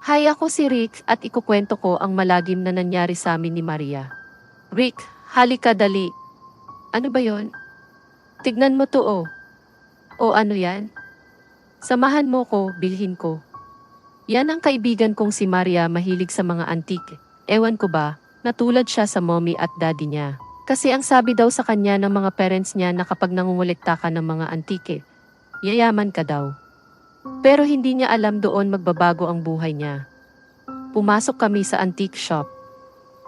Hi, ako si Rick at ikukwento ko ang malagim na nangyari sa amin ni Maria. Rick, halika dali. Ano ba yon? Tignan mo to oh. O ano yan? Samahan mo ko, bilhin ko. Yan ang kaibigan kong si Maria, mahilig sa mga antique. Ewan ko ba, natulad siya sa mommy at daddy niya. Kasi ang sabi daw sa kanya ng mga parents niya na kapag nangungulikta ka ng mga antike, yayaman ka daw. Pero hindi niya alam doon magbabago ang buhay niya. Pumasok kami sa antique shop.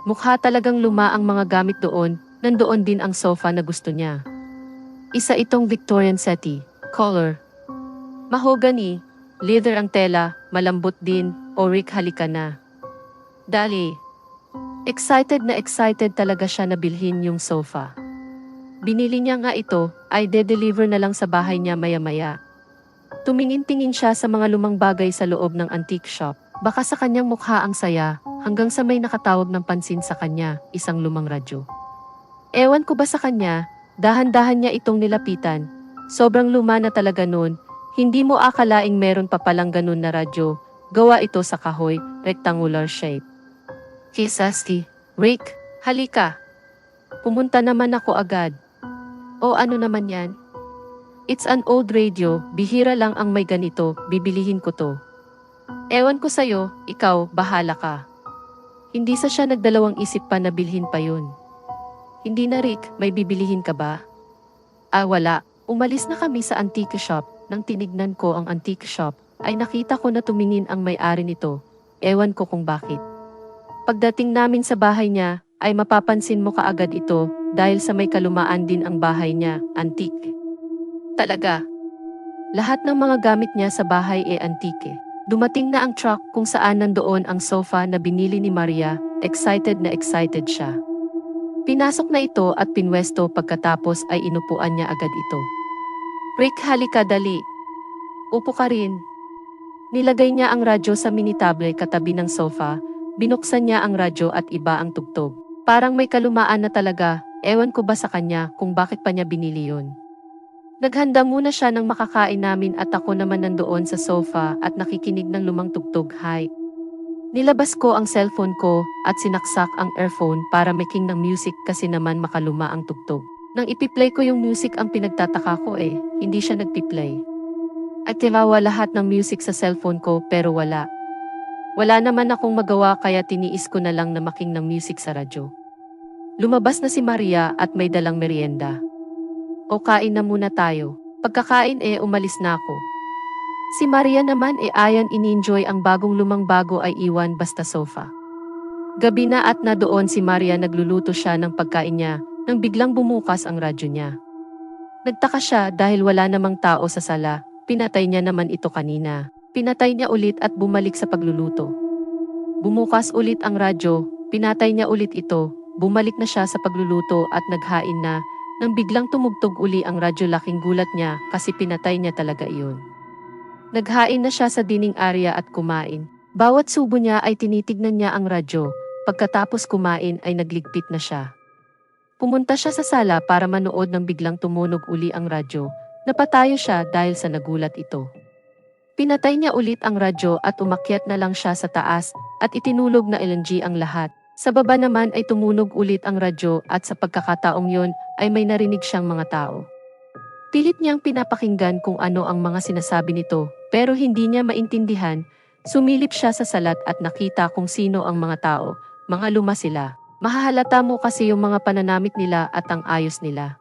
Mukha talagang luma ang mga gamit doon, nandoon din ang sofa na gusto niya. Isa itong Victorian settee, color. Mahogany, leather ang tela, malambot din, o Rick halika na. Dali. Excited na excited talaga siya na bilhin yung sofa. Binili niya nga ito, ay de-deliver na lang sa bahay niya maya-maya. Tumingin-tingin siya sa mga lumang bagay sa loob ng antique shop. Baka sa kanyang mukha ang saya, hanggang sa may nakatawag ng pansin sa kanya, isang lumang radyo. Ewan ko ba sa kanya, dahan-dahan niya itong nilapitan. Sobrang luma na talaga nun, hindi mo akalaing meron pa palang ganun na radyo. Gawa ito sa kahoy, rectangular shape. Kisasti, Rick, halika. Pumunta naman ako agad. O ano naman yan? It's an old radio, bihira lang ang may ganito, bibilihin ko to. Ewan ko sa'yo, ikaw, bahala ka. Hindi sa siya nagdalawang isip pa na bilhin pa yun. Hindi na Rick, may bibilihin ka ba? Ah wala, umalis na kami sa antique shop. Nang tinignan ko ang antique shop, ay nakita ko na tumingin ang may-ari nito. Ewan ko kung bakit. Pagdating namin sa bahay niya, ay mapapansin mo kaagad ito dahil sa may kalumaan din ang bahay niya, antique. Talaga. Lahat ng mga gamit niya sa bahay ay antique. Dumating na ang truck kung saan nandoon ang sofa na binili ni Maria, excited na excited siya. Pinasok na ito at pinwesto pagkatapos ay inupuan niya agad ito. Rick, halika dali. Upo ka rin. Nilagay niya ang radyo sa mini table katabi ng sofa, binuksan niya ang radyo at iba ang tugtog. Parang may kalumaan na talaga, ewan ko ba sa kanya kung bakit pa niya binili yun. Naghanda muna siya ng makakain namin at ako naman nandoon sa sofa at nakikinig ng lumang tugtog. Hi. Nilabas ko ang cellphone ko at sinaksak ang earphone para making ng music kasi naman makaluma ang tugtog. Nang ipiplay ko yung music ang pinagtataka ko hindi siya nagpiplay. At tinawa lahat ng music sa cellphone ko pero wala. Wala naman akong magawa kaya tiniis ko na lang na making ng music sa radyo. Lumabas na si Maria at may dalang merienda. O kain na muna tayo. Pagkakain umalis na ako. Si Maria naman ayan ini-enjoy ang bagong lumang bago ay iwan basta sofa. Gabi na at na doon si Maria nagluluto siya ng pagkain niya nang biglang bumukas ang radyo niya. Nagtaka siya dahil wala namang tao sa sala, pinatay niya naman ito kanina. Pinatay niya ulit at bumalik sa pagluluto. Bumukas ulit ang radyo, pinatay niya ulit ito, bumalik na siya sa pagluluto at naghain na. Nang biglang tumugtog uli ang radyo laking gulat niya kasi pinatay niya talaga iyon. Naghain na siya sa dining area at kumain. Bawat subo niya ay tinitignan niya ang radyo, pagkatapos kumain ay nagligpit na siya. Pumunta siya sa sala para manood nang biglang tumunog uli ang radyo. Napatayo siya dahil sa nagulat ito. Pinatay niya ulit ang radyo at umakyat na lang siya sa taas at itinulog na LNG ang lahat. Sa baba naman ay tumunog ulit ang radyo at sa pagkakataong yon ay may narinig siyang mga tao. Pilit niyang pinapakinggan kung ano ang mga sinasabi nito pero hindi niya maintindihan. Sumilip siya sa salat at nakita kung sino ang mga tao, mga luma sila. Mahahalata mo kasi yung mga pananamit nila at ang ayos nila.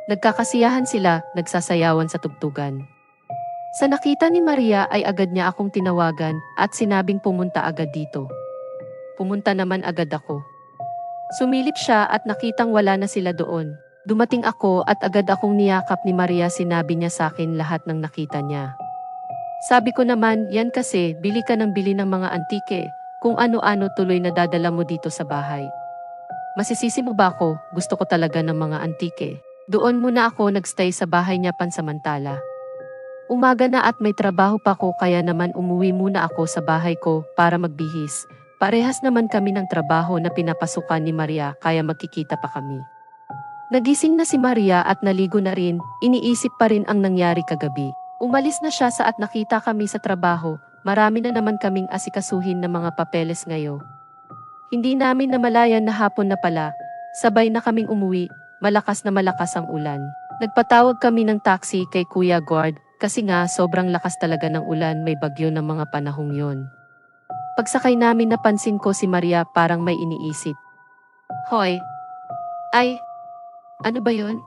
Nagkakasiyahan sila, nagsasayawan sa tugtugan. Sa nakita ni Maria ay agad niya akong tinawagan at sinabing pumunta agad dito. Pumunta naman agad ako. Sumilip siya at nakitang wala na sila doon. Dumating ako at agad akong niyakap ni Maria, sinabi niya sa akin lahat ng nakita niya. Sabi ko naman, yan kasi, bili ka ng bili ng mga antike, kung ano-ano tuloy na dadala mo dito sa bahay. Masisisi mo ba ako, gusto ko talaga ng mga antike. Doon muna ako nagstay sa bahay niya pansamantala. Umaga na at may trabaho pa ko kaya naman umuwi muna ako sa bahay ko para magbihis. Parehas naman kami ng trabaho na pinapasukan ni Maria kaya magkikita pa kami. Nagising na si Maria at naligo na rin, iniisip pa rin ang nangyari kagabi. Umalis na siya sa at nakita kami sa trabaho, marami na naman kaming asikasuhin na mga papeles ngayon. Hindi namin namalayan na hapon na pala, sabay na kaming umuwi, malakas na malakas ang ulan. Nagpatawag kami ng taxi kay Kuya Guard, kasi nga sobrang lakas talaga ng ulan, may bagyo ng mga panahong yon. Pagsakay namin napansin ko si Maria parang may iniisip. Hoy! Ay! Ano ba yon?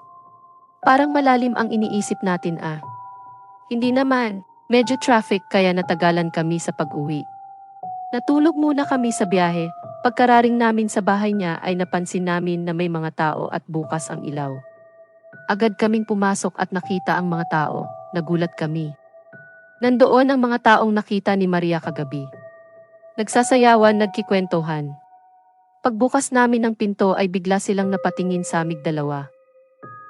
Parang malalim ang iniisip natin ah. Hindi naman, medyo traffic kaya natagalan kami sa pag-uwi. Natulog muna kami sa biyahe, pagkararing namin sa bahay niya ay napansin namin na may mga tao at bukas ang ilaw. Agad kaming pumasok at nakita ang mga tao, nagulat kami. Nandoon ang mga taong nakita ni Maria kagabi. Nagsasayawan, nagkikwentuhan. Pagbukas namin ng pinto ay bigla silang napatingin sa amig dalawa.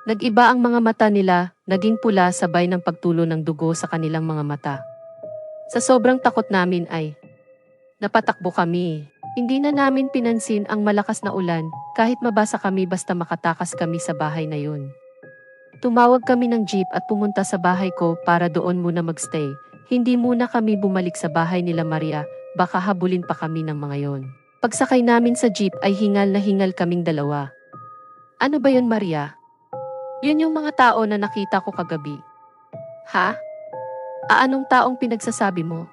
Nag-iba ang mga mata nila, naging pula sabay ng pagtulo ng dugo sa kanilang mga mata. Sa sobrang takot namin ay napatakbo kami. Hindi na namin pinansin ang malakas na ulan, kahit mabasa kami basta makatakas kami sa bahay na yun. Tumawag kami ng jeep at pumunta sa bahay ko para doon muna magstay. Hindi muna kami bumalik sa bahay nila Maria, baka habulin pa kami ng mga yon. Pagsakay namin sa jeep ay hingal na hingal kaming dalawa. Ano ba yun Maria? Yun yung mga tao na nakita ko kagabi. Ha? Anong taong pinagsasabi mo?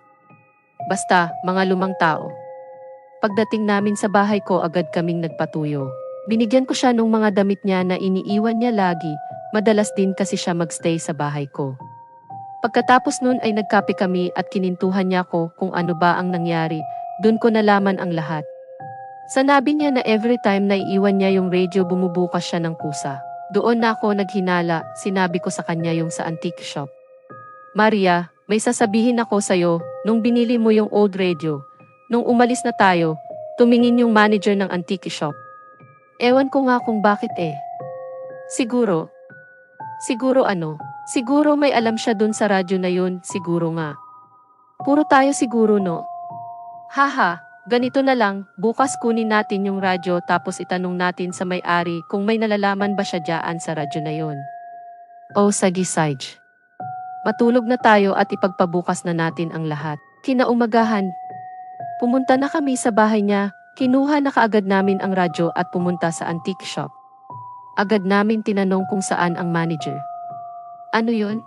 Basta, mga lumang tao. Pagdating namin sa bahay ko agad kaming nagpatuyo. Binigyan ko siya nung mga damit niya na iniiwan niya lagi, madalas din kasi siya magstay sa bahay ko. Pagkatapos nun ay nagkape kami at kinintuhan niya ko kung ano ba ang nangyari, dun ko nalaman ang lahat. Sanabi niya na every time na iiwan niya yung radio bumubukas siya ng kusa. Doon na ako naghinala, sinabi ko sa kanya yung sa antique shop. Maria, may sasabihin ako sa'yo, nung binili mo yung old radio, nung umalis na tayo, tumingin yung manager ng antique shop. Ewan ko nga kung bakit eh. Siguro ano? Siguro may alam siya dun sa radyo na yun, siguro nga. Puro tayo siguro no? Haha, ganito na lang, bukas kunin natin yung radyo tapos itanong natin sa may-ari kung may nalalaman ba siya dyan sa radyo na yun. Oh sige Sage. Matulog na tayo at ipagpabukas na natin ang lahat. Kinaumagahan, pumunta na kami sa bahay niya, kinuha na kaagad namin ang radyo at pumunta sa antique shop. Agad namin tinanong kung saan ang manager. Ano yun?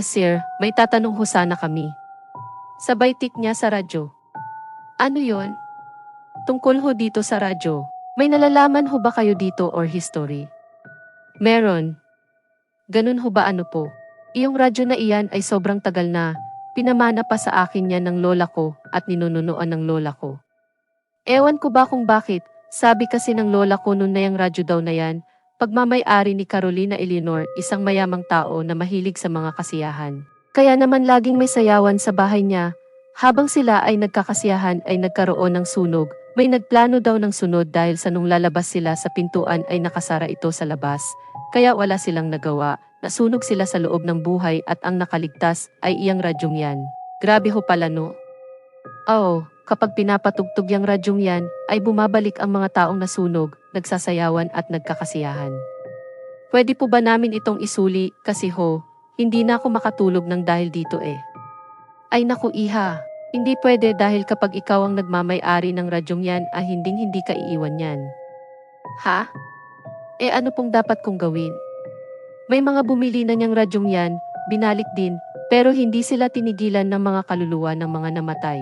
Sir, may tatanong ho sana kami. Sabay tik niya sa radyo. Ano yun? Tungkol ho dito sa radyo. May nalalaman ho ba kayo dito or history? Meron. Ganun ho ba ano po? Iyong radyo na iyan ay sobrang tagal na. Pinamana pa sa akin yan ng lola ko at ninununuan ng lola ko. Ewan ko ba kung bakit, sabi kasi ng lola ko noon na yung radyo daw na yan, pagmamay-ari ni Carolina Eleanor, isang mayamang tao na mahilig sa mga kasiyahan. Kaya naman laging may sayawan sa bahay niya. Habang sila ay nagkakasiyahan ay nagkaroon ng sunog. May nagplano daw ng sunod dahil sa nung lalabas sila sa pintuan ay nakasara ito sa labas. Kaya wala silang nagawa. Nasunog sila sa loob ng buhay at ang nakaligtas ay iyang radyong yan. Grabe ho pala no? Oo, kapag pinapatugtog yung radyong yan ay bumabalik ang mga taong nasunog, nagsasayawan at nagkakasiyahan. Pwede po ba namin itong isuli kasi ho, hindi na ako makatulog ng dahil dito eh. Ay naku iha, hindi pwede dahil kapag ikaw ang nagmamay-ari ng radyong yan ay hindi ka iiwan yan. Ha? Ano pong dapat kong gawin? May mga bumili na niyang radyong yan, binalik din, pero hindi sila tinigilan ng mga kaluluwa ng mga namatay.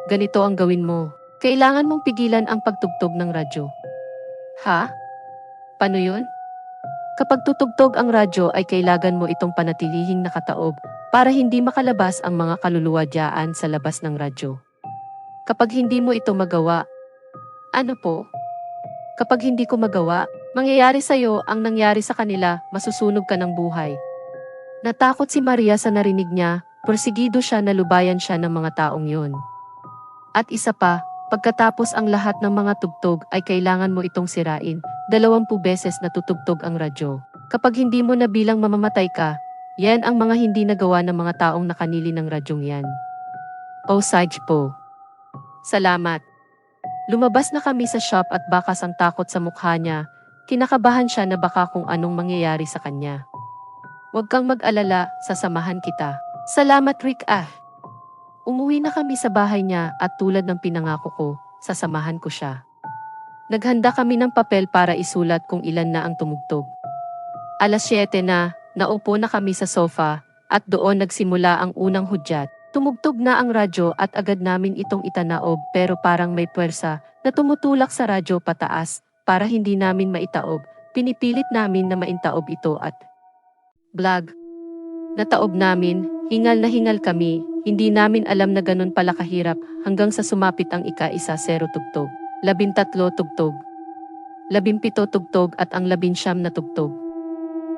Ganito ang gawin mo. Kailangan mong pigilan ang pagtugtog ng radyo. Ha? Paano yun? Kapag tutugtog ang radyo ay kailangan mo itong panatilihing nakataob para hindi makalabas ang mga kaluluwa diyaan sa labas ng radyo. Kapag hindi mo ito magawa, ano po? Kapag hindi ko magawa, mangyayari sa'yo ang nangyari sa kanila, masusunog ka ng buhay. Natakot si Maria sa narinig niya, porsigido siya na lubayan siya ng mga taong yun. At isa pa, pagkatapos ang lahat ng mga tugtog ay kailangan mo itong sirain, 20 beses na tutugtog ang radyo. Kapag hindi mo na bilang mamamatay ka, yan ang mga hindi nagawa ng mga taong nakanili ng radyong yan. Oh Sage po. Salamat. Lumabas na kami sa shop at bakas ang takot sa mukha niya, kinakabahan siya na baka kung anong mangyayari sa kanya. Huwag kang mag-alala, sasamahan kita. Salamat Rick ah. Umuwi na kami sa bahay niya at tulad ng pinangako ko, sasamahan ko siya. Naghanda kami ng papel para isulat kung ilan na ang tumugtog. Alas 7 na, naupo na kami sa sofa, at doon nagsimula ang unang hudyat. Tumugtog na ang radyo at agad namin itong itanaob pero parang may puwersa na tumutulak sa radyo pataas para hindi namin maitaob. Pinipilit namin na maintaob ito at blag. Nataob namin, hingal na hingal kami, hindi namin alam na ganun pala kahirap hanggang sa sumapit ang ika-isa 0 tugtog, 13 tugtog, 17 tugtog at ang 19 na tugtog.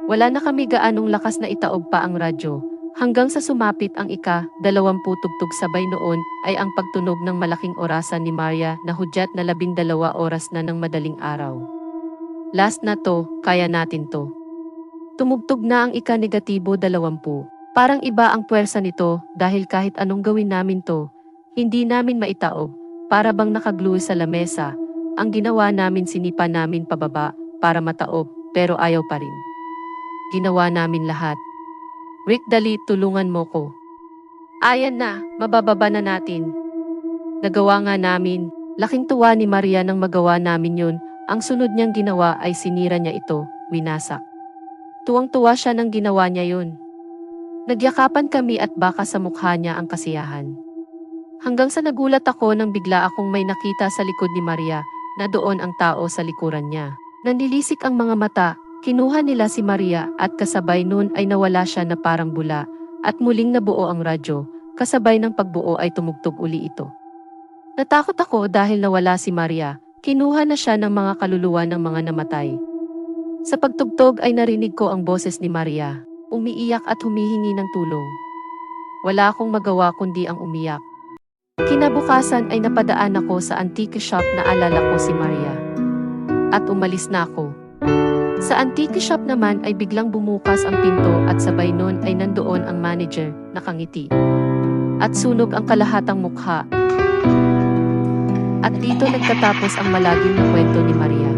Wala na kami gaanong lakas na itaob pa ang radyo. Hanggang sa sumapit ang ika-20 tugtog sabay noon ay ang pagtunog ng malaking orasan ni Maria na hudyat na 12 oras na ng madaling araw. Last na to, kaya natin to. Tumugtog na ang ika-20. Parang iba ang puwersa nito dahil kahit anong gawin namin to, hindi namin maitaob. Para bang nakaglue sa lamesa, ang ginawa namin sinipa namin pababa para mataob pero ayaw pa rin. Ginawa namin lahat. Rick, dali, tulungan mo ko. Ayan na, mabababa na natin. Nagawa nga namin. Laking tuwa ni Maria nang magawa namin yun. Ang sunod niyang ginawa ay sinira niya ito, winasak. Tuwang-tuwa siya nang ginawa niya yun. Nagyakapan kami at baka sa mukha niya ang kasiyahan. Hanggang sa nagulat ako nang bigla akong may nakita sa likod ni Maria na doon ang tao sa likuran niya. Nanlilisik ang mga mata. Kinuha nila si Maria at kasabay nun ay nawala siya na parang bula at muling nabuo ang radyo, kasabay ng pagbuo ay tumugtog uli ito. Natakot ako dahil nawala si Maria, kinuha na siya ng mga kaluluwa ng mga namatay. Sa pagtugtog ay narinig ko ang boses ni Maria, umiiyak at humihingi ng tulong. Wala akong magawa kundi ang umiyak. Kinabukasan ay napadaan ako sa antique shop na alala ko si Maria. At umalis na ako. Sa antique shop naman ay biglang bumukas ang pinto at sabay nun ay nandoon ang manager, nakangiti. At sunog ang kalahatang mukha. At dito nagtatapos ang malagim na kwento ni Maria.